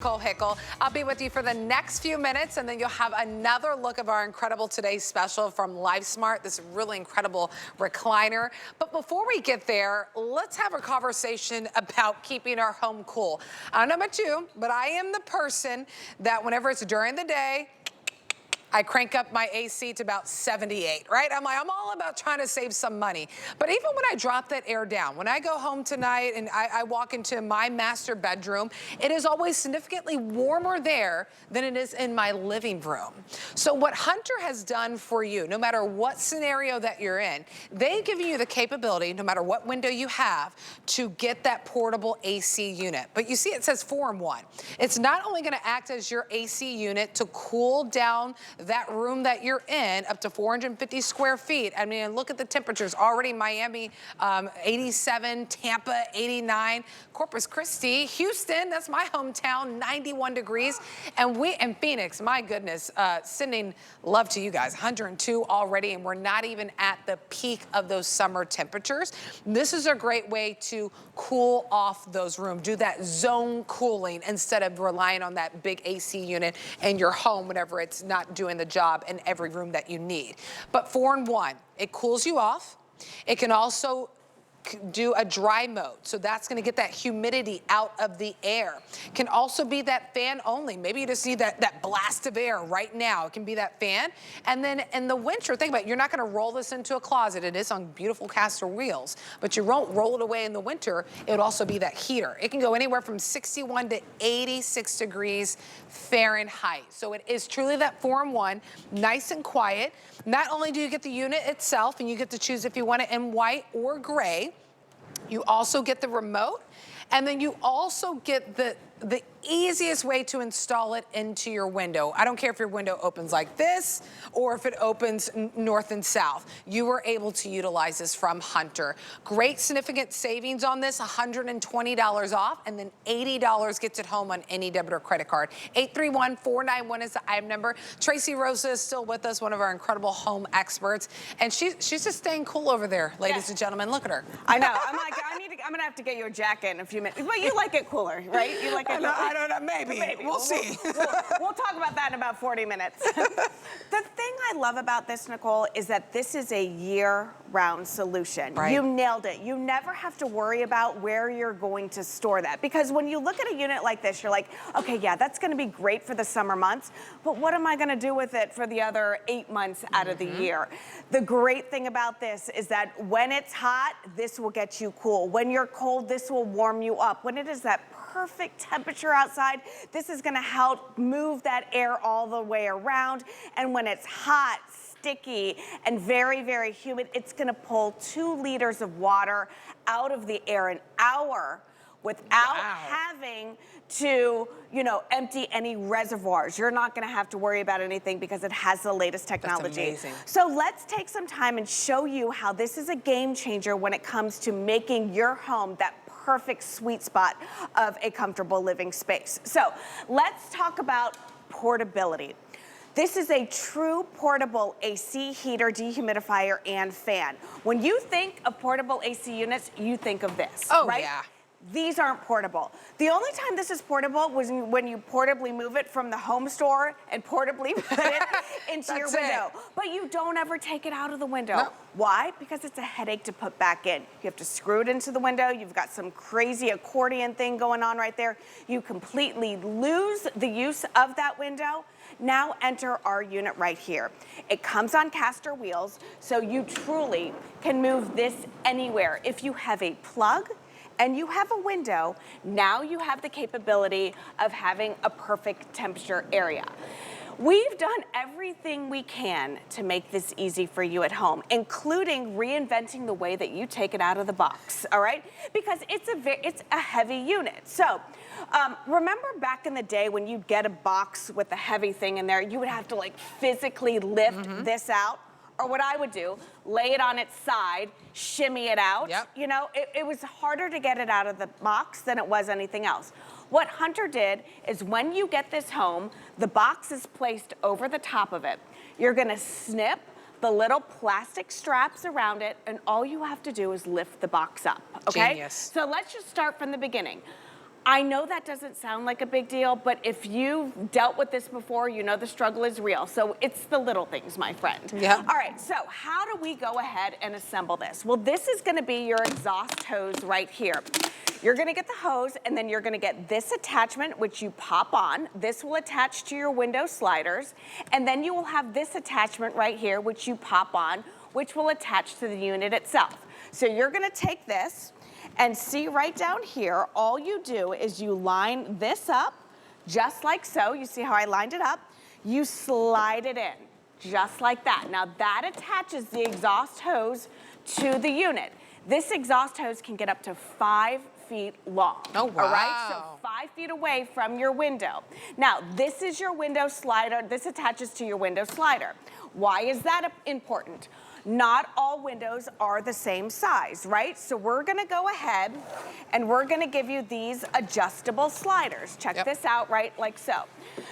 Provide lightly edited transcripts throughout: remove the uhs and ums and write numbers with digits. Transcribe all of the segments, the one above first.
Nicole Hickle. I'll be with you for the next few minutes, and then you'll have another look of our incredible today's special from LifeSmart, this really incredible recliner. But before we get there, let's have a conversation about keeping our home cool. I don't know about you, but I am the person that whenever it's during the day, I crank up my AC to about 78, right? I'm all about trying to save some money. But even when I drop that air down, when I go home tonight and I walk into my master bedroom, it is always significantly warmer there than it is in my living room. So what Hunter has done for you, no matter what scenario that you're in, they give you the capability, no matter what window you have, to get that portable AC unit. But you see it says 4-in-1. It's not only gonna act as your AC unit to cool down that room that you're in up to 450 square feet. I mean, look at the temperatures already. Miami, 87, Tampa, 89, Corpus Christi, Houston, that's my hometown, 91 degrees. And Phoenix, my goodness, sending love to you guys, 102 already, and we're not even at the peak of those summer temperatures. This is a great way to cool off those rooms, do that zone cooling instead of relying on that big AC unit in your home whenever it's not doing the job in every room that you need. But 4-in-1, it cools you off. It can also do a dry mode, so that's going to get that humidity out of the air. Can also be that fan only. Maybe you just need that blast of air right now. It can be that fan. And then in the winter, think about it, you're not going to roll this into a closet. It is on beautiful caster wheels, but you won't roll it away in the winter. It would also be that heater. It can go anywhere from 61 to 86 degrees Fahrenheit. So it is truly that 4-in-1, nice and quiet. Not only do you get the unit itself, and you get to choose if you want it in white or gray, you also get the remote, and then you also get the easiest way to install it into your window. I don't care if your window opens like this or if it opens north and south. You were able to utilize this from Hunter. Great significant savings on this, $120 off, and then $80 gets it home on any debit or credit card. 831-491 is the item number. Tracy Rosa is still with us, one of our incredible home experts, and she's just staying cool over there, ladies and gentlemen. Look at her. I know. I'm gonna have to get you a jacket in a few minutes. But you like it cooler, right? You like it. I don't know. Maybe. We'll see. We'll talk about that in about 40 minutes. The thing I love about this, Nicole, is that this is a year-round solution. Right. You nailed it. You never have to worry about where you're going to store that. Because when you look at a unit like this, you're like, okay, yeah, that's gonna be great for the summer months, but what am I gonna do with it for the other 8 months out of the year? The great thing about this is that when it's hot, this will get you cool. When you're cold, this will warm you up. When it is that perfect temperature outside, this is gonna help move that air all the way around. And when it's hot, sticky, and very, very humid, it's gonna pull 2 liters of water out of the air an hour without having to, empty any reservoirs. You're not gonna have to worry about anything because it has the latest technology. That's amazing. So let's take some time and show you how this is a game changer when it comes to making your home that perfect sweet spot of a comfortable living space. So let's talk about portability. This is a true portable AC heater, dehumidifier, and fan. When you think of portable AC units, you think of this, right? Yeah. These aren't portable. The only time this is portable was when you portably move it from the home store and portably put it into your window. But you don't ever take it out of the window. No. Why? Because it's a headache to put back in. You have to screw it into the window. You've got some crazy accordion thing going on right there. You completely lose the use of that window. Now enter our unit right here. It comes on caster wheels, so you truly can move this anywhere. If you have a plug, and you have a window, now you have the capability of having a perfect temperature area. We've done everything we can to make this easy for you at home, including reinventing the way that you take it out of the box, all right? Because it's a heavy unit. So remember back in the day when you'd get a box with a heavy thing in there, you would have to like physically lift this out? Or what I would do, lay it on its side, shimmy it out. Yep. It was harder to get it out of the box than it was anything else. What Hunter did is when you get this home, the box is placed over the top of it. You're gonna snip the little plastic straps around it, and all you have to do is lift the box up, okay? Genius. So let's just start from the beginning. I know that doesn't sound like a big deal, but if you've dealt with this before, you know the struggle is real. So it's the little things, my friend. Yeah. All right, so how do we go ahead and assemble this? Well, this is gonna be your exhaust hose right here. You're gonna get the hose, and then you're gonna get this attachment, which you pop on. This will attach to your window sliders, and then you will have this attachment right here, which you pop on, which will attach to the unit itself. So you're gonna take this, and see right down here, all you do is you line this up, just like so. You see how I lined it up? You slide it in, just like that. Now that attaches the exhaust hose to the unit. This exhaust hose can get up to 5 feet long. Oh, wow. All right, so 5 feet away from your window. Now, this is your window slider. This attaches to your window slider. Why is that important? Not all windows are the same size, right? So we're gonna go ahead and we're gonna give you these adjustable sliders. Check this out, right, like so.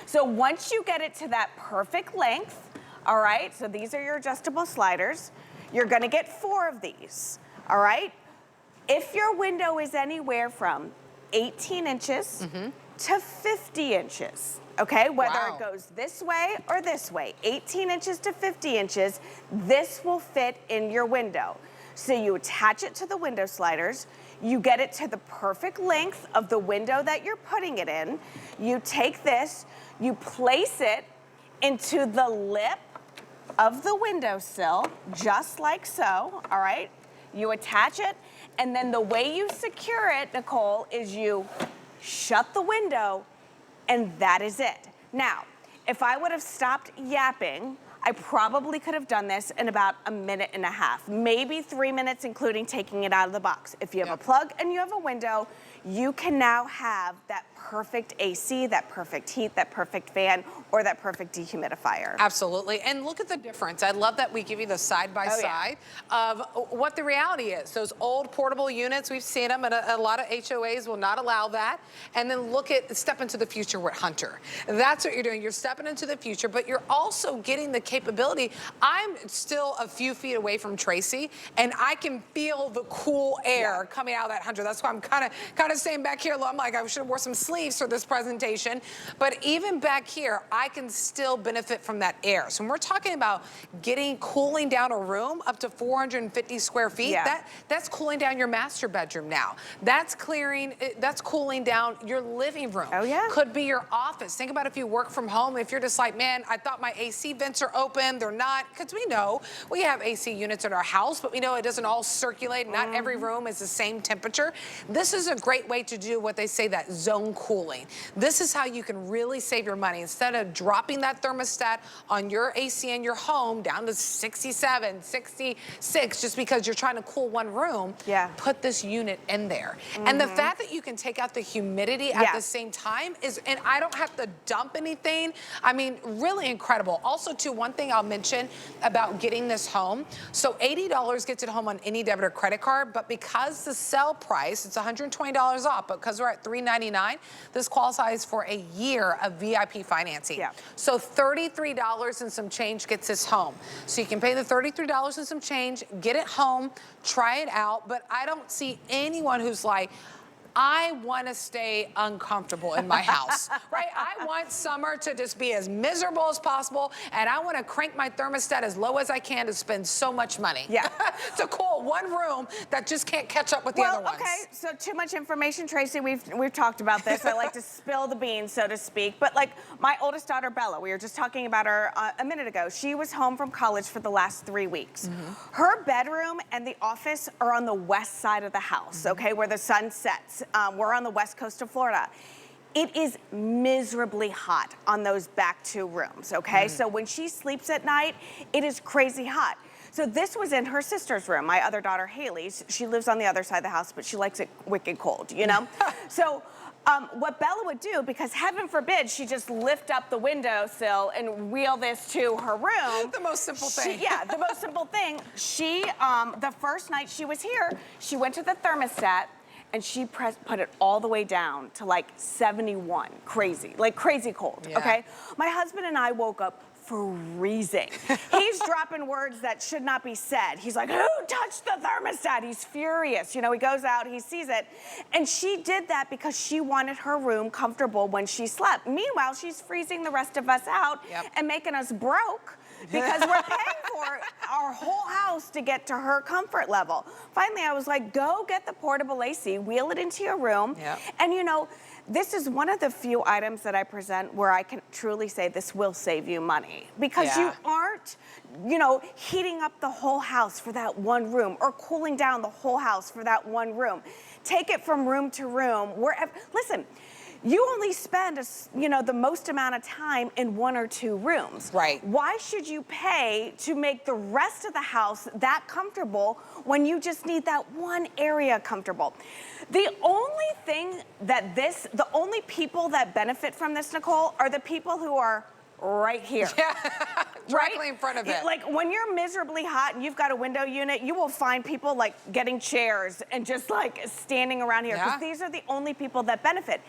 So once you get it to that perfect length, all right, so these are your adjustable sliders, you're gonna get 4 of these, all right? If your window is anywhere from 18 inches to 50 inches, okay, whether it goes this way or this way, 18 inches to 50 inches, this will fit in your window. So you attach it to the window sliders, you get it to the perfect length of the window that you're putting it in, you take this, you place it into the lip of the windowsill, just like so, all right? You attach it, and then the way you secure it, Nicole, is you shut the window, and that is it. Now, if I would have stopped yapping, I probably could have done this in about a minute and a half, maybe 3 minutes, including taking it out of the box. If you have a plug and you have a window, you can now have that perfect AC, that perfect heat, that perfect fan, or that perfect dehumidifier. Absolutely, and look at the difference. I love that we give you the side-by-side of what the reality is. Those old portable units, we've seen them, and a lot of HOAs will not allow that. And then step into the future with Hunter. That's what you're doing. You're stepping into the future, but you're also getting the capability. I'm still a few feet away from Tracy, and I can feel the cool air coming out of that Hunter. That's why I'm kind of staying back here. I'm like, I should have wore some sleeves for this presentation. But even back here, I can still benefit from that air. So when we're talking about cooling down a room up to 450 square feet, that's cooling down your master bedroom now. That's cooling down your living room. Oh yeah. Could be your office. Think about if you work from home, if you're just like, man, I thought my AC vents are open, they're not, because we know we have AC units in our house, but we know it doesn't all circulate. Not every room is the same temperature. This is a great way to do what they say, that zone cooling. This is how you can really save your money. Instead of dropping that thermostat on your AC in your home down to 67, 66, just because you're trying to cool one room, put this unit in there. And the fact that you can take out the humidity at the same time and I don't have to dump anything, I mean, really incredible. Also, too, one thing I'll mention about getting this home, so $80 gets it home on any debit or credit card, but because the sell price, it's $120 off, but because we're at $399, this qualifies for a year of VIP financing. So $33 and some change gets this home. So you can pay the $33 and some change, get it home, try it out, but I don't see anyone who's like, I want to stay uncomfortable in my house, right? I want summer to just be as miserable as possible, and I want to crank my thermostat as low as I can to spend so much money. To cool one room that just can't catch up with the other ones. Okay, so too much information, Tracy. We've talked about this. I like to spill the beans, so to speak. But like my oldest daughter, Bella, we were just talking about her a minute ago. She was home from college for the last 3 weeks. Her bedroom and the office are on the west side of the house, okay, where the sun sets. We're on the west coast of Florida. It is miserably hot on those back 2 rooms, okay? So when she sleeps at night, it is crazy hot. So this was in her sister's room, my other daughter, Haley's. She lives on the other side of the house, but she likes it wicked cold, you know? So what Bella would do, because heaven forbid she just lift up the windowsill and wheel this to her room. The most simple thing. The most simple thing. She, the first night she was here, she went to the thermostat, and she put it all the way down to like 71, crazy, like crazy cold, okay? My husband and I woke up freezing. He's dropping words that should not be said. He's like, who touched the thermostat? He's furious. You know, he goes out, he sees it. And she did that because she wanted her room comfortable when she slept. Meanwhile, she's freezing the rest of us out and making us broke because we're paying for our whole house to get to her comfort level. Finally, I was like, go get the portable AC, wheel it into your room. And you know, this is one of the few items that I present where I can truly say this will save you money because you aren't, you know, heating up the whole house for that one room or cooling down the whole house for that one room. Take it from room to room, wherever. Listen, you only spend, you know, the most amount of time in one or two rooms. Right. Why should you pay to make the rest of the house that comfortable when you just need that one area comfortable? The only thing that the only people that benefit from this, Nicole, are the people who are right here. Directly in front of it. Like when you're miserably hot and you've got a window unit, you will find people like getting chairs and just like standing around here because these are the only people that benefit.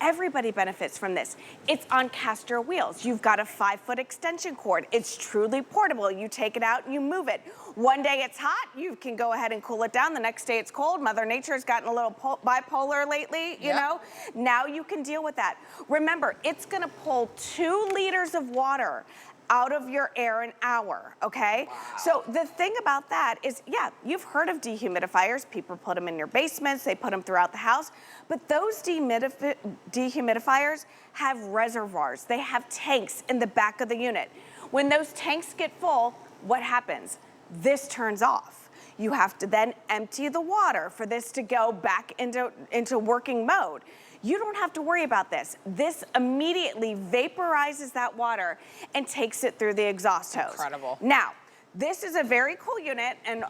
Everybody benefits from this. It's on caster wheels. You've got a 5-foot extension cord. It's truly portable. You take it out and you move it. One day it's hot, you can go ahead and cool it down. The next day it's cold. Mother Nature's gotten a little bipolar lately, you know? Now you can deal with that. Remember, it's gonna pull 2 liters of water out of your air an hour, okay? So the thing about that is, you've heard of dehumidifiers. People put them in your basements, they put them throughout the house, but those dehumidifiers have reservoirs. They have tanks in the back of the unit. When those tanks get full, what happens? This turns off. You have to then empty the water for this to go back into working mode. You don't have to worry about this. This immediately vaporizes that water and takes it through the exhaust hose. Incredible. Now, this is a very cool unit, and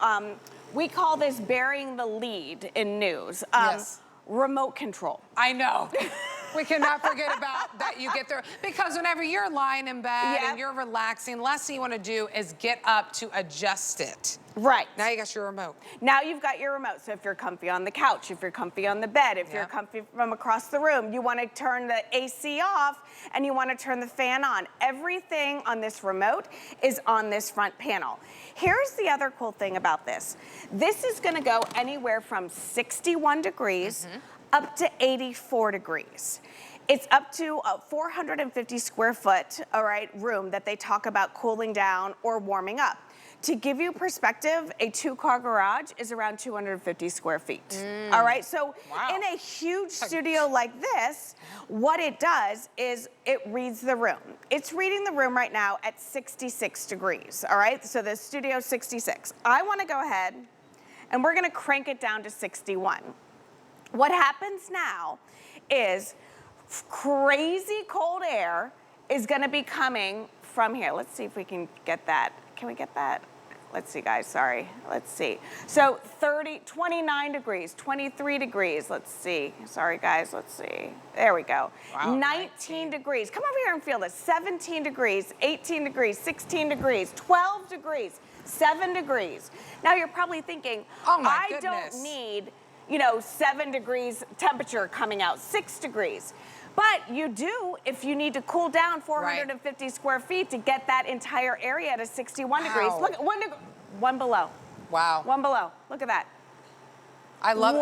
we call this burying the lead in news. Remote control. I know. We cannot forget about that. You get there because whenever you're lying in bed and you're relaxing, last thing you want to do is get up to adjust it. Right. Now you got your remote. Now you've got your remote. So if you're comfy on the couch, if you're comfy on the bed, if you're comfy from across the room, you want to turn the AC off and you want to turn the fan on. Everything on this remote is on this front panel. Here's the other cool thing about this. This is going to go anywhere from 61 degrees up to 84 degrees. It's up to a 450 square foot, room that they talk about cooling down or warming up. To give you perspective, a 2-car garage is around 250 square feet. All right, so in a huge studio like this, what it does is it reads the room. It's reading the room right now at 66 degrees, all right? So the studio's 66. I wanna go ahead and we're gonna crank it down to 61. What happens now is crazy cold air is gonna be coming from here. Let's see if we can get that. Can we get that? Let's see, guys, sorry. Let's see. So 29 degrees, 23 degrees. Let's see. Sorry, guys, let's see. There we go. Wow, 19 degrees. Come over here and feel this. 17 degrees, 18 degrees, 16 degrees, 12 degrees, 7 degrees. Now you're probably thinking, oh my I goodness. don't need, 7 degrees temperature coming out, 6 degrees. But you do if you need to cool down 450 square feet to get that entire area to 61 degrees. Look at one below. Wow. One below. Look at that. I love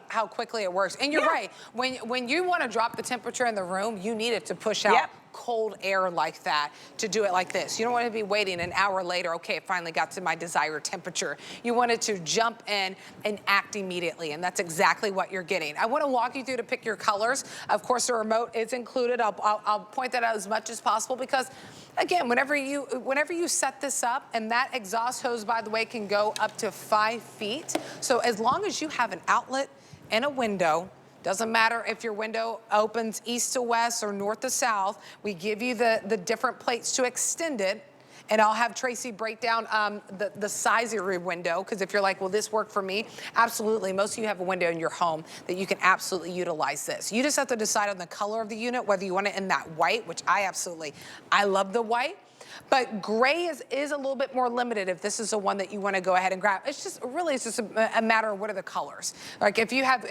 how quickly it works. And you're right. When you want to drop the temperature in the room, you need it to push out cold air like that to do it like this. You don't want to be waiting an hour later, okay, it finally got to my desired temperature. You want it to jump in and act immediately, and that's exactly what you're getting. I want to walk you through to pick your colors. Of course, the remote is included. I'll point that out as much as possible because, again, whenever you set this up, and that exhaust hose, by the way, can go up to 5 feet. So as long as you have an outlet and a window, doesn't matter if your window opens east to west or north to south, we give you the different plates to extend it. And I'll have Tracy break down the size of your window, because if you're like, will this work for me? Absolutely. Most of you have a window in your home that you can absolutely utilize this. You just have to decide on the color of the unit, whether you want it in that white, which I love the white. But gray is a little bit more limited if this is the one that you want to go ahead and grab. It's just a matter of what are the colors. Like if you have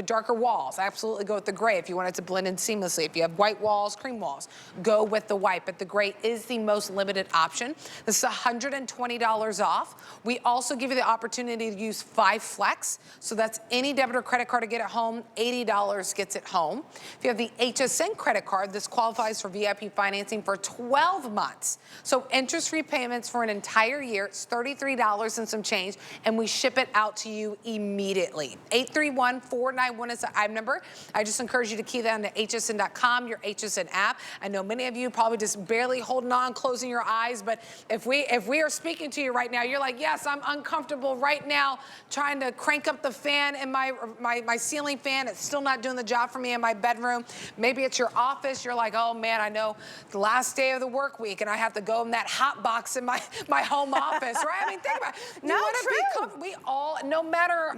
darker walls, absolutely go with the gray. If you want it to blend in seamlessly, if you have white walls, cream walls, go with the white. But the gray is the most limited option. This is $120 off. We also give you the opportunity to use 5 flex. So that's any debit or credit card to get it home. $80 gets it home. If you have the HSN credit card, this qualifies for VIP financing for 12 months. So interest-free payments for an entire year. It's $33 and some change, and we ship it out to you immediately. 831-491 is the IM number. I just encourage you to key that into hsn.com, your HSN app. I know many of you probably just barely holding on, closing your eyes, but if we are speaking to you right now, you're like, yes, I'm uncomfortable right now trying to crank up the fan in my ceiling fan. It's still not doing the job for me in my bedroom. Maybe it's your office. You're like, oh man, I know the last day of the work week and I have to go in that hot box in my home office, right? I mean, think about it. No, true. We all, no matter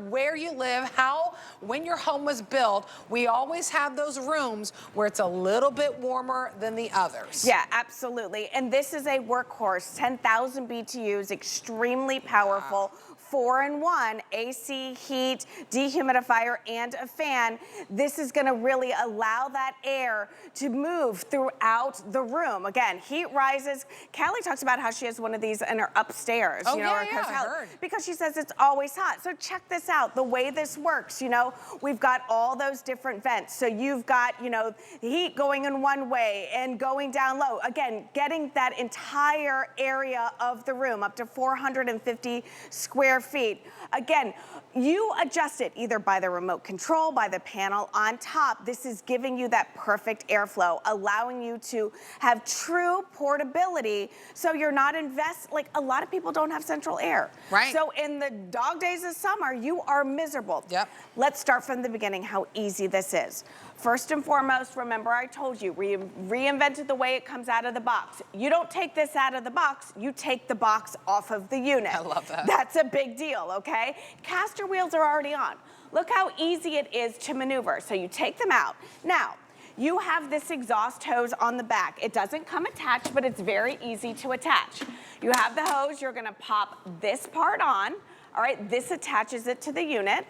where you live, when your home was built, we always have those rooms where it's a little bit warmer than the others. Yeah, absolutely. And this is a workhorse, 10,000 BTUs, extremely powerful. 4-in-1 AC, heat, dehumidifier, and a fan. This is going to really allow that air to move throughout the room. Again, heat rises. Callie talks about how she has one of these in her upstairs. Oh, you know, yeah, I heard. Because she says it's always hot. So check this out, the way this works. You know, we've got all those different vents. So you've got, you know, the heat going in one way and going down low. Again, getting that entire area of the room up to 450 square feet. Again, you adjust it either by the remote control, by the panel on top. This is giving you that perfect airflow, allowing you to have true portability so you're not like a lot of people don't have central air. Right. So in the dog days of summer, you are miserable. Yep. Let's start from the beginning how easy this is. First and foremost, remember I told you, we reinvented the way it comes out of the box. You don't take this out of the box, you take the box off of the unit. I love that. That's a big deal, okay? Caster wheels are already on. Look how easy it is to maneuver. So you take them out. Now, you have this exhaust hose on the back. It doesn't come attached, but it's very easy to attach. You have the hose, you're gonna pop this part on, all right? This attaches it to the unit.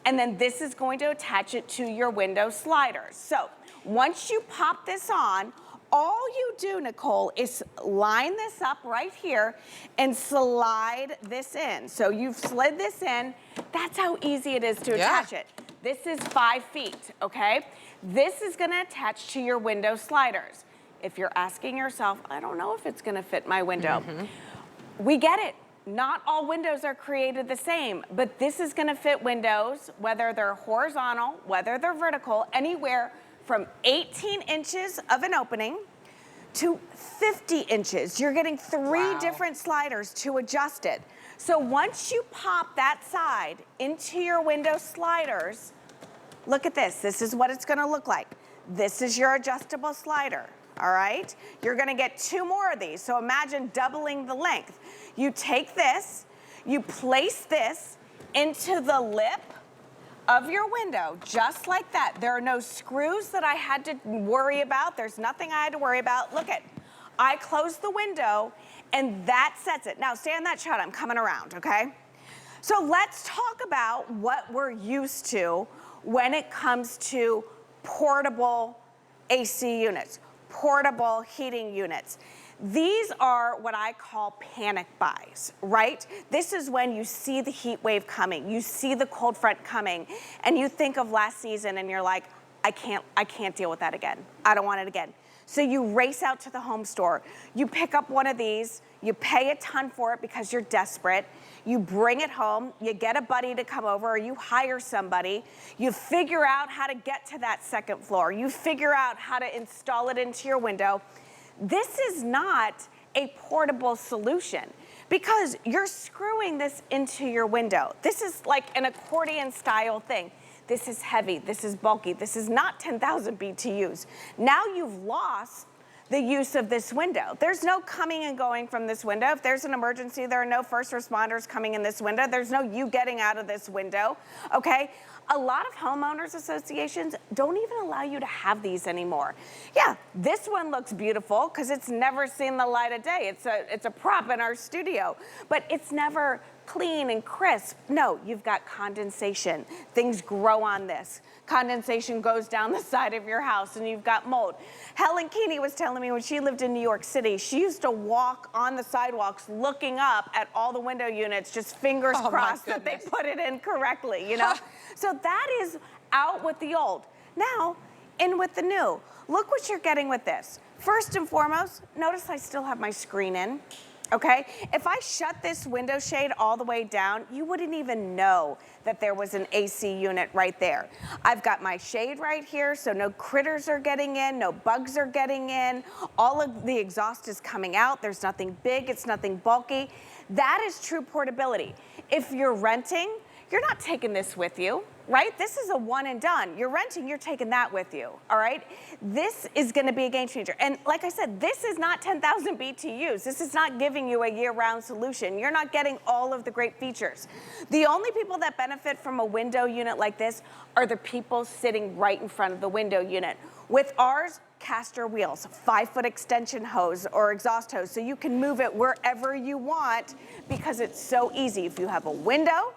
And then this is going to attach it to your window sliders. So once you pop this on, all you do, Nicole, is line this up right here and slide this in. So you've slid this in. That's how easy it is to attach it. This is 5 feet, okay? This is gonna attach to your window sliders. If you're asking yourself, I don't know if it's gonna fit my window. We get it. Not all windows are created the same, but this is gonna fit windows, whether they're horizontal, whether they're vertical, anywhere from 18 inches of an opening to 50 inches. You're getting 3 different sliders to adjust it. So once you pop that side into your window sliders, look at this. This is what it's gonna look like. This is your adjustable slider. All right? You're gonna get 2 more of these, so imagine doubling the length. You take this, you place this into the lip of your window, just like that. There are no screws that I had to worry about. There's nothing I had to worry about. Look at, I closed the window and that sets it. Now stay on that shot, I'm coming around, okay? So let's talk about what we're used to when it comes to portable AC units. Portable heating units. These are what I call panic buys, right? This is when you see the heat wave coming, you see the cold front coming, and you think of last season and you're like, I can't deal with that again. I don't want it again. So you race out to the home store, you pick up one of these, you pay a ton for it because you're desperate, you bring it home, you get a buddy to come over, or you hire somebody, you figure out how to get to that second floor, you figure out how to install it into your window. This is not a portable solution because you're screwing this into your window. This is like an accordion style thing. This is heavy, this is bulky, this is not 10,000 BTUs. Now you've lost the use of this window. There's no coming and going from this window. If there's an emergency, there are no first responders coming in this window. There's no you getting out of this window, okay? A lot of homeowners associations don't even allow you to have these anymore. Yeah, this one looks beautiful because it's never seen the light of day. It's a prop in our studio, but it's never clean and crisp. No, you've got condensation. Things grow on this. Condensation goes down the side of your house and you've got mold. Helen Keeney was telling me when she lived in New York City, she used to walk on the sidewalks looking up at all the window units, just fingers crossed that they put it in correctly, you know? So that is out with the old. Now, in with the new. Look what you're getting with this. First and foremost, notice I still have my screen in. Okay, if I shut this window shade all the way down, you wouldn't even know that there was an AC unit right there. I've got my shade right here, so no critters are getting in, no bugs are getting in. All of the exhaust is coming out. There's nothing big, it's nothing bulky. That is true portability. If you're renting, you're not taking this with you, right? This is a one and done. You're renting, you're taking that with you, all right? This is gonna be a game changer. And like I said, this is not 10,000 BTUs. This is not giving you a year-round solution. You're not getting all of the great features. The only people that benefit from a window unit like this are the people sitting right in front of the window unit. With ours, caster wheels, 5-foot extension hose or exhaust hose, so you can move it wherever you want because it's so easy. If you have a window,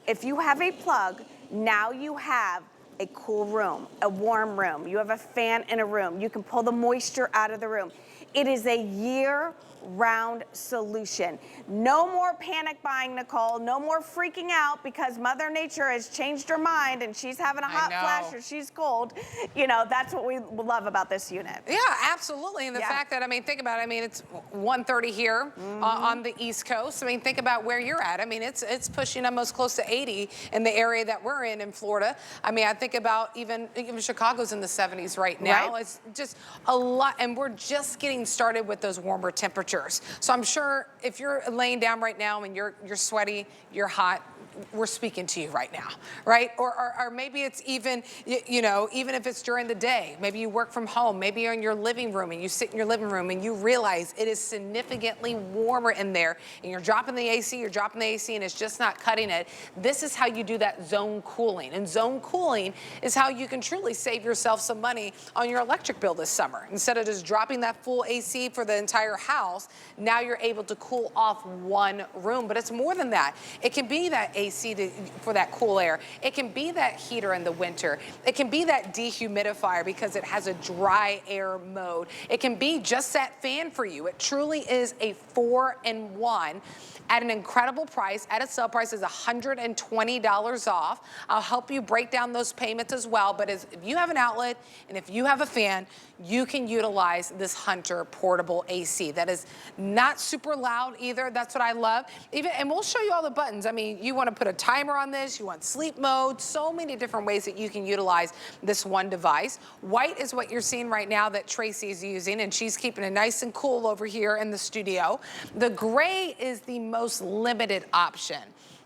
if you have a plug, now you have a cool room, a warm room. You have a fan in a room. You can pull the moisture out of the room. It is a year-round solution. No more panic buying, Nicole. No more freaking out because Mother Nature has changed her mind and she's having a hot flash or she's cold. You know, that's what we love about this unit. Yeah, absolutely. And the fact that, I mean, think about it. I mean, it's 130 here on the East Coast. I mean, think about where you're at. I mean, it's pushing almost close to 80 in the area that we're in Florida. I mean, I think about even Chicago's in the 70s right now. Right. It's just a lot. And we're just getting started with those warmer temperatures. So I'm sure if you're laying down right now and you're sweaty, you're hot, we're speaking to you right now, right? Or maybe it's even, you know, even if it's during the day, maybe you work from home, maybe you're in your living room and you sit in your living room and you realize it is significantly warmer in there and you're dropping the AC and it's just not cutting it. This is how you do that zone cooling. And zone cooling is how you can truly save yourself some money on your electric bill this summer. Instead of just dropping that full AC for the entire house, now you're able to cool off one room. But it's more than that. It can be that AC for that cool air. It can be that heater in the winter. It can be that dehumidifier because it has a dry air mode. It can be just that fan for you. It truly is a 4-in-1 at an incredible price. At a sale price is $120 off. I'll help you break down those payments as well. But if you have an outlet and if you have a fan, you can utilize this Hunter portable AC. That is not super loud either. That's what I love. And we'll show you all the buttons. I mean, you want to put a timer on this, you want sleep mode, so many different ways that you can utilize this one device. White is what you're seeing right now that Tracy is using, and she's keeping it nice and cool over here in the studio. The gray is the most limited option.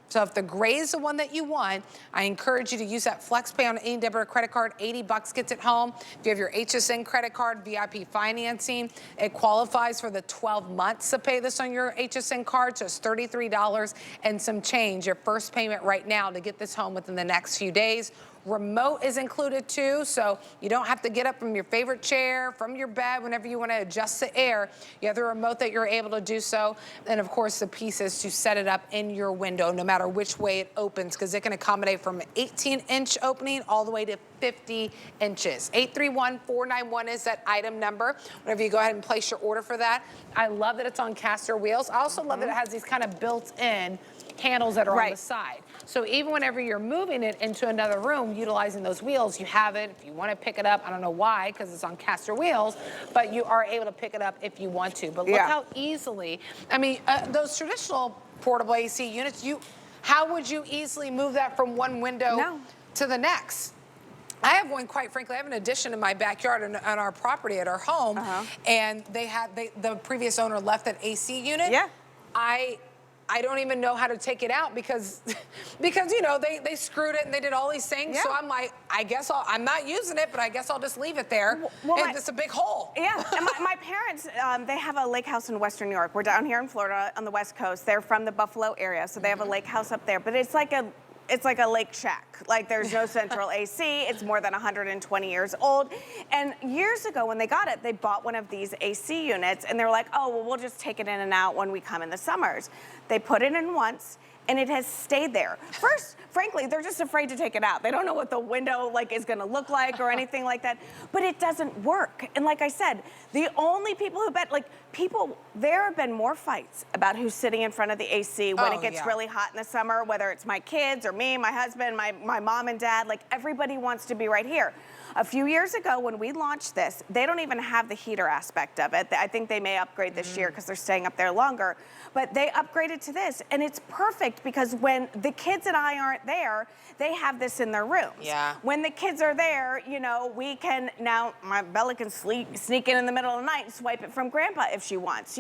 So if the gray is the one that you want, I encourage you to use that FlexPay on any debit or credit card. 80 bucks gets it home. If you have your HSN credit card, VIP financing, it qualifies for the 12 months to pay this on your HSN card. So it's $33 and some change. Your first payment right now to get this home within the next few days. Remote is included too, so you don't have to get up from your favorite chair, from your bed, whenever you want to adjust the air. You have the remote that you're able to do so. And of course, the pieces to set it up in your window, no matter which way it opens, because it can accommodate from an 18-inch opening all the way to 50 inches. 831-491 is that item number. Whenever you go ahead and place your order for that. I love that it's on caster wheels. I also love that it has these kind of built-in handles that are on the side. So even whenever you're moving it into another room, utilizing those wheels, you have it. If you want to pick it up, I don't know why, because it's on caster wheels, but you are able to pick it up if you want to. But look how easily, I mean, those traditional portable AC units, how would you easily move that from one window to the next? I have one, quite frankly. I have an addition in my backyard on our property at our home, and the previous owner left that AC unit. I don't even know how to take it out because you know, they screwed it and they did all these things. So I'm like, I guess I'm not using it, but I guess I'll just leave it there. Well, and it's a big hole. Yeah, and my parents, they have a lake house in Western New York. We're down here in Florida on the West Coast. They're from the Buffalo area, so they have a lake house up there. But it's like it's like a lake shack. Like there's no central AC. It's more than 120 years old. And years ago when they got it, they bought one of these AC units and they're like, oh, well, we'll just take it in and out when we come in the summers. They put it in once and it has stayed there. First, frankly, they're just afraid to take it out. They don't know what the window is gonna look like or anything like that, but it doesn't work. And like I said, the only people who bet, there have been more fights about who's sitting in front of the AC when it gets really hot in the summer, whether it's my kids or me, my husband, my mom and dad, everybody wants to be right here. A few years ago when we launched this, they don't even have the heater aspect of it. I think they may upgrade this year because they're staying up there longer, but they upgraded to this and it's perfect because when the kids and I aren't there, they have this in their rooms. Yeah. When the kids are there, we can, now my Bella can sneak in the middle of the night and swipe it from grandpa if she wants,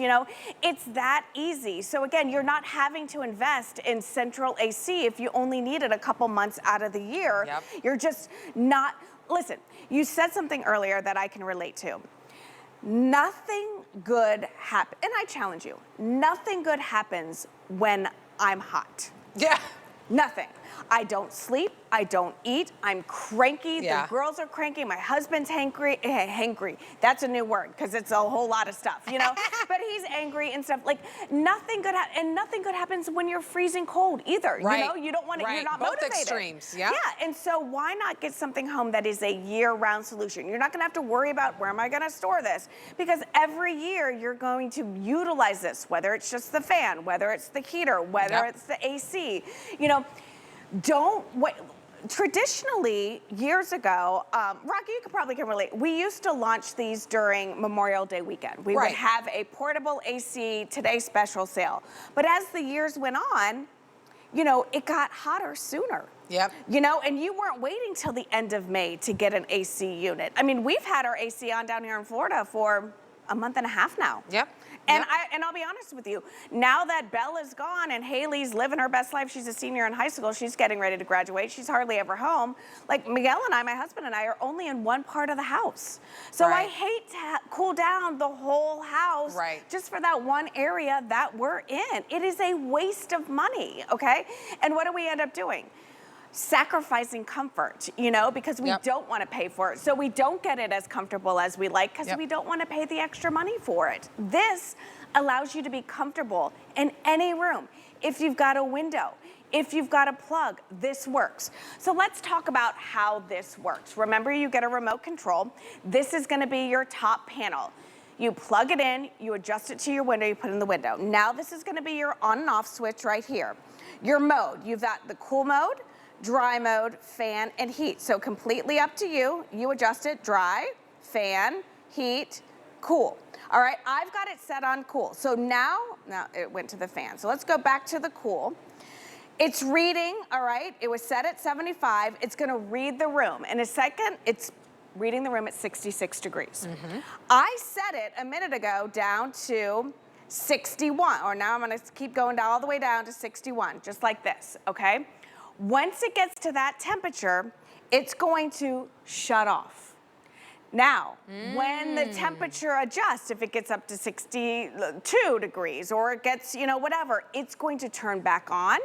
It's that easy. So again, you're not having to invest in central AC if you only need it a couple months out of the year. Yep. You're just not, listen, you said something earlier that I can relate to. Nothing good happens, and I challenge you, nothing good happens when I'm hot. Yeah. Nothing. I don't sleep, I don't eat, I'm cranky, Yeah. the girls are cranky, my husband's hangry. That's a new word because it's a whole lot of stuff, but he's angry and stuff. Nothing good and nothing good happens when you're freezing cold either. Right. You don't want to, you're not Both motivated. extremes, yeah. Yeah, and so why not get something home that is a year-round solution? You're not gonna have to worry about where am I gonna store this because every year you're going to utilize this, whether it's just the fan, whether it's the heater, whether it's the AC, Don't wait. Traditionally, years ago, Rocky, you probably can relate. We used to launch these during Memorial Day weekend. We would have a portable AC Today special sale. But as the years went on, it got hotter sooner. Yep. And you weren't waiting till the end of May to get an AC unit. I mean, we've had our AC on down here in Florida for a month and a half now. Yep. And I'll be honest with you, now that Bella's gone and Haley's living her best life, she's a senior in high school, she's getting ready to graduate, she's hardly ever home. Miguel and I, my husband and I, are only in one part of the house. So I hate to cool down the whole house just for that one area that we're in. It is a waste of money, okay? And what do we end up doing? Sacrificing comfort, because we don't want to pay for it. So we don't get it as comfortable as we like because we don't want to pay the extra money for it. This allows you to be comfortable in any room. If you've got a window, if you've got a plug, this works. So let's talk about how this works. Remember, you get a remote control. This is going to be your top panel. You plug it in, you adjust it to your window, you put it in the window. Now this is going to be your on and off switch right here. Your mode, you've got the cool mode, dry mode, fan, and heat. So completely up to you. You adjust it, dry, fan, heat, cool. All right, I've got it set on cool. So now it went to the fan. So let's go back to the cool. It's reading, all right, it was set at 75. It's gonna read the room. In a second, it's reading the room at 66 degrees. I set it a minute ago down to 61, or now I'm gonna keep going down all the way down to 61, just like this, okay? Once it gets to that temperature, it's going to shut off. Now, when the temperature adjusts, if it gets up to 62 degrees or it gets, whatever, it's going to turn back on.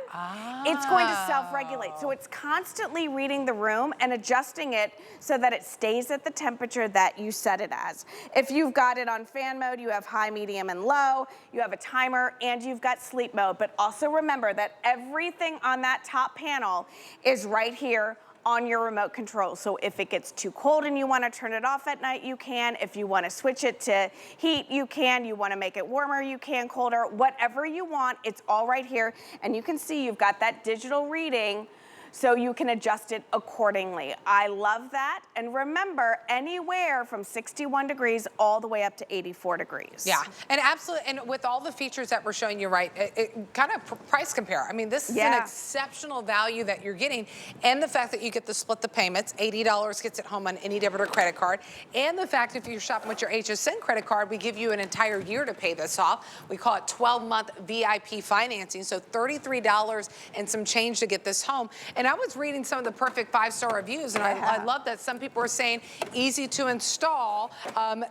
It's going to self-regulate. So it's constantly reading the room and adjusting it so that it stays at the temperature that you set it as. If you've got it on fan mode, you have high, medium, and low. You have a timer and you've got sleep mode. But also remember that everything on that top panel is right here on your remote control. So if it gets too cold and you want to turn it off at night, you can. If you want to switch it to heat, you can. You want to make it warmer, you can, colder, whatever you want, it's all right here. And you can see you've got that digital reading so you can adjust it accordingly. I love that. And remember, anywhere from 61 degrees all the way up to 84 degrees. Yeah, and absolutely, and with all the features that we're showing you, right, it kind of price compare. I mean, this is an exceptional value that you're getting, and the fact that you get to split the payments, $80 gets it home on any debit or credit card, and the fact if you're shopping with your HSN credit card, we give you an entire year to pay this off. We call it 12-month VIP financing, so $33 and some change to get this home. And And I was reading some of the perfect 5-star reviews, and I love that some people are saying easy to install,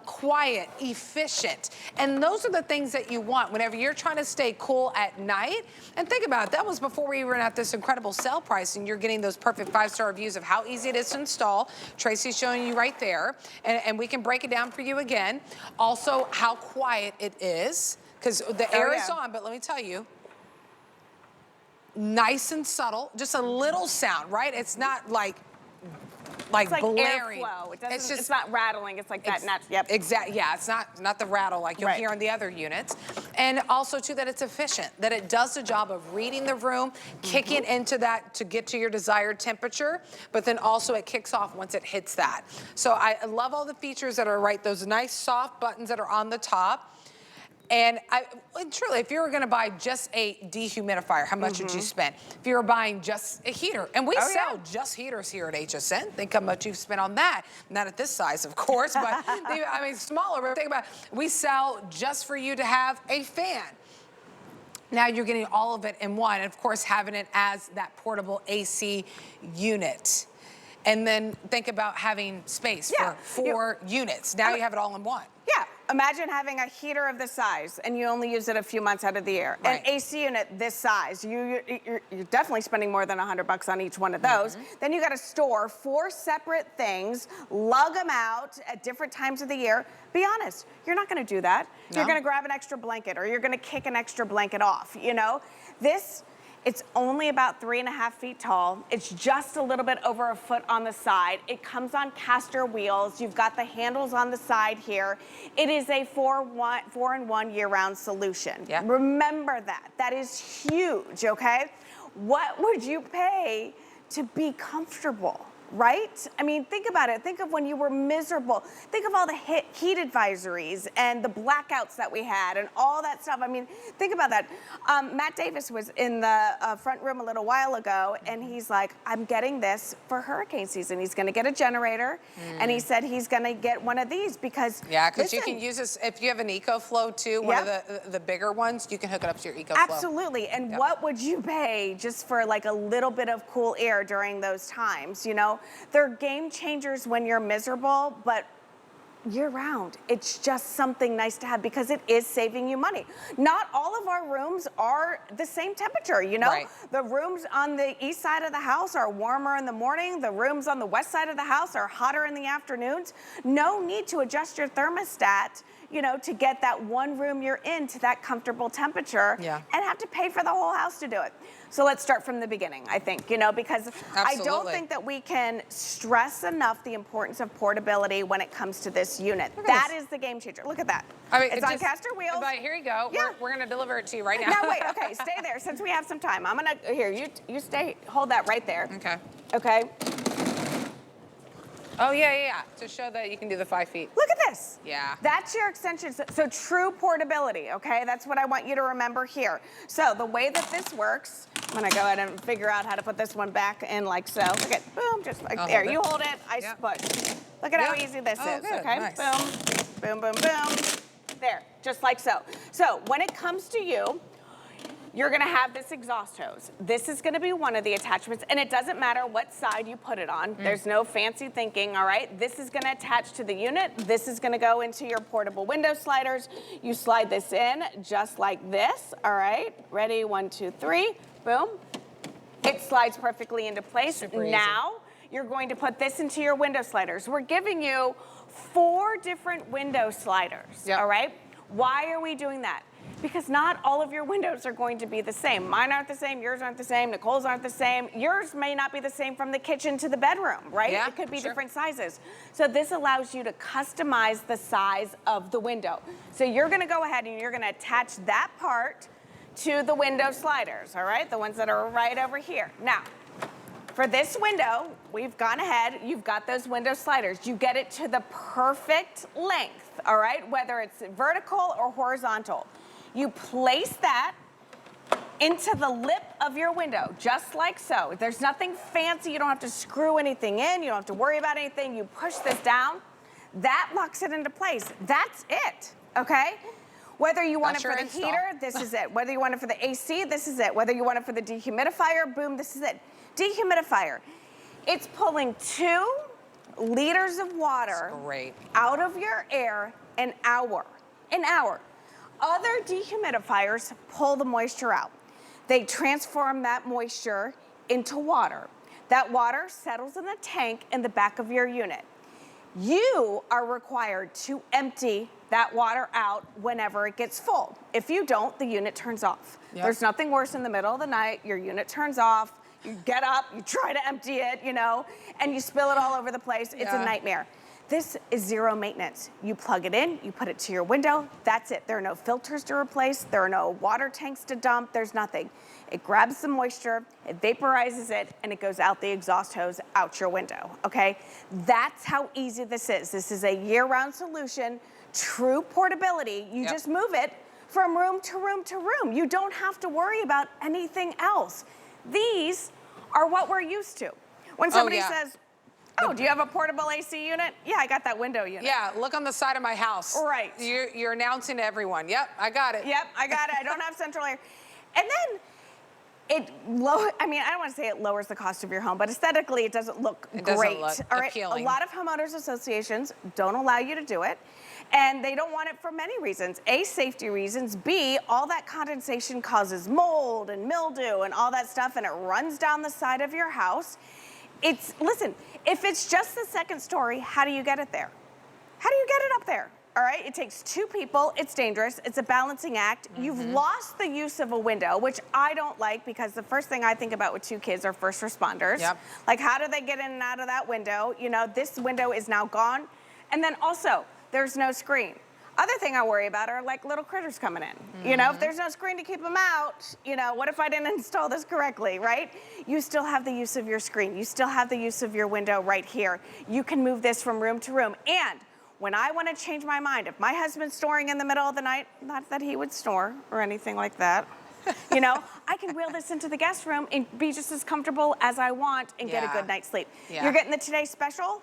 quiet, efficient. And those are the things that you want whenever you're trying to stay cool at night. And think about it, that was before we were at this incredible sale price, and you're getting those perfect 5-star reviews of how easy it is to install. Tracy's showing you right there, and we can break it down for you again. Also, how quiet it is, because the air is on, but let me tell you, nice and subtle, just a little sound, right? It's not like blaring. Airflow. It's not rattling. It's like that. Yep. Exactly. Yeah. It's not the rattle like you'll hear on the other units, and also too that it's efficient. That it does the job of reading the room, kicking into that to get to your desired temperature, but then also it kicks off once it hits that. So I love all the features that are those nice soft buttons that are on the top. And truly, if you were going to buy just a dehumidifier, how much would you spend? If you were buying just a heater, and we sell just heaters here at HSN, think how much you've spent on that. Not at this size, of course, but I mean smaller. But think about it. We sell just for you to have a fan. Now you're getting all of it in one, and of course having it as that portable AC unit. And then think about having space for 4 units. Now you have it all in one. Yeah, imagine having a heater of this size and you only use it a few months out of the year. An AC unit this size, you're definitely spending more than $100 on each one of those. Then you got to store 4 separate things, lug them out at different times of the year. Be honest, you're not going to do that. No. You're going to grab an extra blanket or you're going to kick an extra blanket off, you know? It's only about 3.5 feet tall. It's just a little bit over a foot on the side. It comes on caster wheels. You've got the handles on the side here. It is a 4-in-1 year-round solution. Yeah. Remember that. That is huge, okay? What would you pay to be comfortable? Right? I mean, think about it. Think of when you were miserable. Think of all the heat advisories and the blackouts that we had and all that stuff. I mean, think about that. Matt Davis was in the front room a little while ago, and he's like, I'm getting this for hurricane season. He's going to get a generator, and he said he's going to get one of these because... Yeah, because you can use this, if you have an EcoFlow too, one of the bigger ones, you can hook it up to your EcoFlow. Absolutely. And what would you pay just for like a little bit of cool air during those times, you know? They're game changers when you're miserable, but year-round, it's just something nice to have because it is saving you money. Not all of our rooms are the same temperature, you know? The rooms on the east side of the house are warmer in the morning. The rooms on the west side of the house are hotter in the afternoons. No need to adjust your thermostat, you know, to get that one room you're in to that comfortable temperature and have to pay for the whole house to do it. So let's start from the beginning, I think, you know, because I don't think that we can stress enough the importance of portability when it comes to this unit. That is the game changer. Look at that. I mean, it's on caster wheels. But here you go. Yeah. We're going to deliver it to you right now. Now, wait, okay, stay there since we have some time. I'm going to, here, you stay, hold that right there. Okay. Okay. Oh, yeah. To show that you can do the 5 feet. Look at this. Yeah. That's your extension. So true portability, okay? That's what I want you to remember here. So the way that this works, I'm gonna go ahead and figure out how to put this one back in like so. Look at, boom, just like there. You hold it, I push. Look at how easy this is, okay? Nice. Boom, boom, boom, boom. There, just like so. So when it comes to you, you're gonna have this exhaust hose. This is gonna be one of the attachments, and it doesn't matter what side you put it on. There's no fancy thinking, all right? This is gonna attach to the unit. This is gonna go into your portable window sliders. You slide this in just like this, all right? Ready, 1, 2, 3, boom. It slides perfectly into place. Now, you're going to put this into your window sliders. We're giving you 4 different window sliders, all right? Why are we doing that? Because not all of your windows are going to be the same. Mine aren't the same, yours aren't the same, Nicole's aren't the same. Yours may not be the same from the kitchen to the bedroom, right? Yeah, it could be different sizes. So this allows you to customize the size of the window. So you're gonna go ahead and you're gonna attach that part to the window sliders, all right? The ones that are right over here. Now, for this window, we've gone ahead, you've got those window sliders. You get it to the perfect length, all right? Whether it's vertical or horizontal. You place that into the lip of your window, just like so. There's nothing fancy. You don't have to screw anything in. You don't have to worry about anything. You push this down. That locks it into place. That's it, okay? Whether you want it for the heater, this is it. Whether you want it for the AC, this is it. Whether you want it for the dehumidifier, boom, this is it. Dehumidifier. It's pulling 2 liters of water out of your air an hour. An hour. Other dehumidifiers pull the moisture out. They transform that moisture into water. That water settles in the tank in the back of your unit. You are required to empty that water out whenever it gets full. If you don't, the unit turns off. There's nothing worse in the middle of the night, your unit turns off, you get up, you try to empty it, you know, and you spill it all over the place. It's a nightmare. This is zero maintenance. You plug it in, you put it to your window, that's it. There are no filters to replace, there are no water tanks to dump, there's nothing. It grabs the moisture, it vaporizes it, and it goes out the exhaust hose, out your window, okay? That's how easy this is. This is a year-round solution, true portability. You just move it from room to room to room. You don't have to worry about anything else. These are what we're used to. When somebody says, oh, do you have a portable AC unit? Yeah, I got that window unit. Yeah, look on the side of my house. Right. You're announcing to everyone, yep, I got it. Yep, I got it. I don't have central air. And then I mean, I don't want to say it lowers the cost of your home, but aesthetically it doesn't look great. Doesn't look appealing. A lot of homeowners associations don't allow you to do it, and they don't want it for many reasons. A, safety reasons. B, all that condensation causes mold and mildew and all that stuff, and it runs down the side of your house. Listen, if it's just the second story, how do you get it there? How do you get it up there? All right, it takes 2 people, it's dangerous, it's a balancing act. You've lost the use of a window, which I don't like because the first thing I think about with 2 kids are first responders. Like, how do they get in and out of that window? You know, this window is now gone. And then also, there's no screen. Other thing I worry about are like little critters coming in. You know, if there's no screen to keep them out, you know, what if I didn't install this correctly, right? You still have the use of your screen. You still have the use of your window right here. You can move this from room to room. And when I want to change my mind, if my husband's snoring in the middle of the night, not that he would snore or anything like that, you know, I can wheel this into the guest room and be just as comfortable as I want and get a good night's sleep. You're getting the Today Special.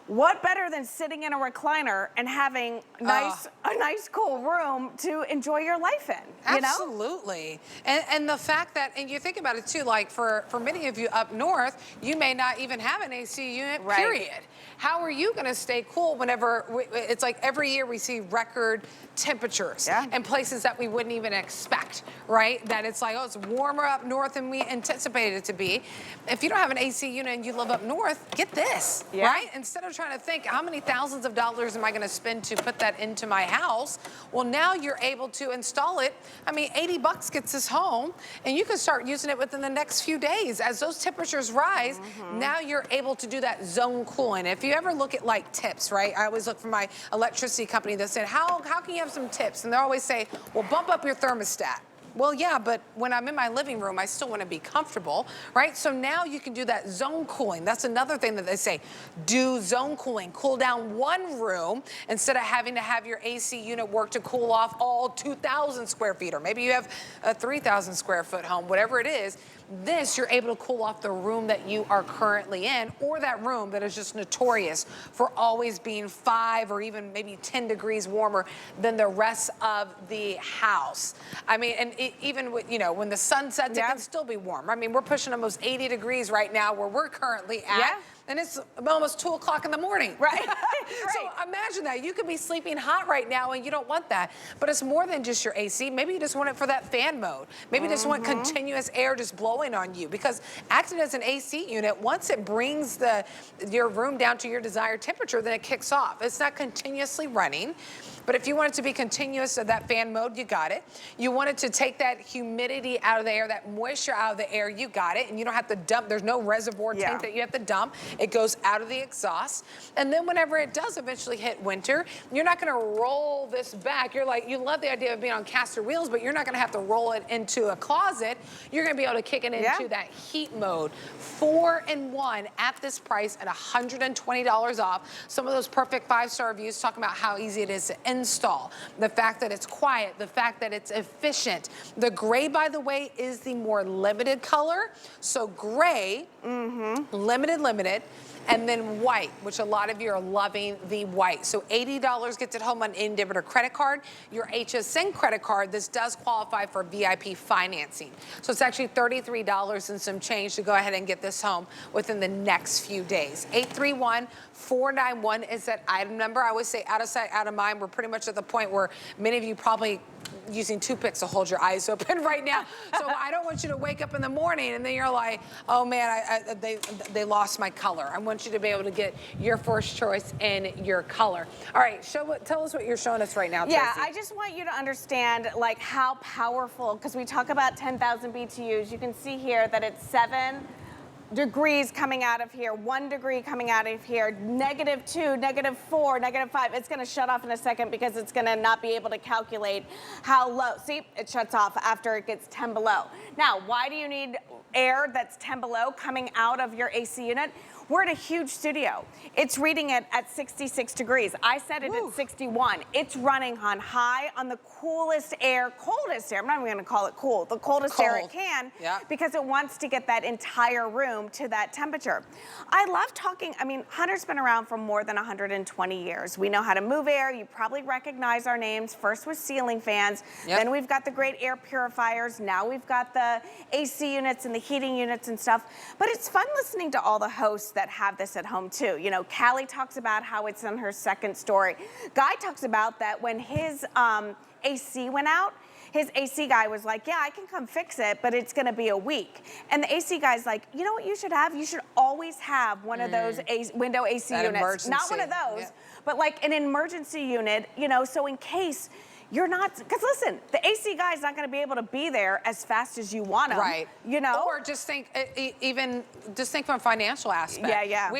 What better than sitting in a recliner and having a nice cool room to enjoy your life in, you know? Absolutely. And the fact that, and you think about it too, like for many of you up north, you may not even have an AC unit, period. How are you gonna stay cool whenever, it's like every year we see record temperatures in places that we wouldn't even expect, right? That it's like, oh, it's warmer up north than we anticipated it to be. If you don't have an AC unit and you live up north, get this, right? Instead of trying to think, how many thousands of dollars am I gonna spend to put that into my house? Well, now you're able to install it. I mean, 80 bucks gets us home, and you can start using it within the next few days. As those temperatures rise, now you're able to do that zone cooling. If you ever look at like tips, right? I always look for my electricity company that said, how can you have some tips? And they always say, well, bump up your thermostat. Well, yeah, but when I'm in my living room, I still want to be comfortable, right? So now you can do that zone cooling. That's another thing that they say. Do zone cooling. Cool down one room instead of having to have your AC unit work to cool off all 2,000 square feet, or maybe you have a 3,000 square foot home, whatever it is. This, you're able to cool off the room that you are currently in, or that room that is just notorious for always being 5 or even maybe 10 degrees warmer than the rest of the house. I mean, and even with, you know, when the sun sets, it can still be warm. I mean, we're pushing almost 80 degrees right now where we're currently at. And it's almost 2 o'clock in the morning. Right. So imagine that. You could be sleeping hot right now and you don't want that. But it's more than just your AC. Maybe you just want it for that fan mode. Maybe you just want continuous air just blowing on you. Because acting as an AC unit, once it brings your room down to your desired temperature, then it kicks off. It's not continuously running. But if you want it to be continuous of that fan mode, you got it. You want it to take that humidity out of the air, that moisture out of the air, you got it. And you don't have to dump. There's no reservoir tank that you have to dump. It goes out of the exhaust. And then whenever it does eventually hit winter, you're not gonna roll this back. You're like, you love the idea of being on caster wheels, but you're not gonna have to roll it into a closet. You're gonna be able to kick it into that heat mode. 4-in-1 at this price at $120 off. Some of those perfect 5-star reviews talking about how easy it is to install. The fact that it's quiet, the fact that it's efficient. The gray, by the way, is the more limited color. So gray, limited. and then white, which a lot of you are loving the white. So $80 gets it home on in debit or credit card. Your HSN credit card, this does qualify for VIP financing. So it's actually $33 and some change to go ahead and get this home within the next few days. 831-491 is that item number. I always say out of sight, out of mind. We're pretty much at the point where many of you probably using toothpicks to hold your eyes open right now. So I don't want you to wake up in the morning and then you're like, oh man, they lost my color. I want you to be able to get your first choice in your color. All right, tell us what you're showing us right now, Tracy. Yeah, I just want you to understand like how powerful, because we talk about 10,000 BTUs. You can see here that it's 7 degrees coming out of here, 1 degree coming out of here, -2, -4, -5. It's gonna shut off in a second because it's gonna not be able to calculate how low. See, it shuts off after it gets 10 below. Now, why do you need air that's 10 below coming out of your AC unit? We're in a huge studio. It's reading it at 66 degrees. I set it at 61. It's running on high on the coolest air, coldest air. I'm not even gonna call it cool. The coldest air it can, because it wants to get that entire room to that temperature. I love talking, I mean, Hunter's been around for more than 120 years. We know how to move air. You probably recognize our names. First was ceiling fans. Then we've got the great air purifiers. Now we've got the AC units and the heating units and stuff. But it's fun listening to all the hosts that have this at home too. You know, Callie talks about how it's in her second story. Guy talks about that when his AC went out, his AC guy was like, yeah, I can come fix it, but it's gonna be a week. And the AC guy's like, you know what you should have? You should always have one of those window AC units. Emergency. Not one of those, but like an emergency unit, you know, so in case you're not, because listen, the AC guy's not going to be able to be there as fast as you want him. Right. You know? Or just think, just think from a financial aspect. Yeah.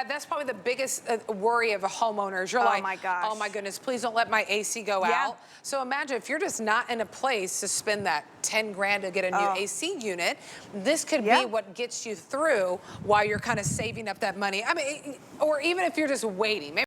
That's probably the biggest worry of a homeowner is you're like, my gosh. oh my goodness, please don't let my AC go out. So imagine if you're just not in a place to spend that 10 grand to get a new AC unit, this could be what gets you through while you're kind of saving up that money. I mean, or even if you're just waiting. Maybe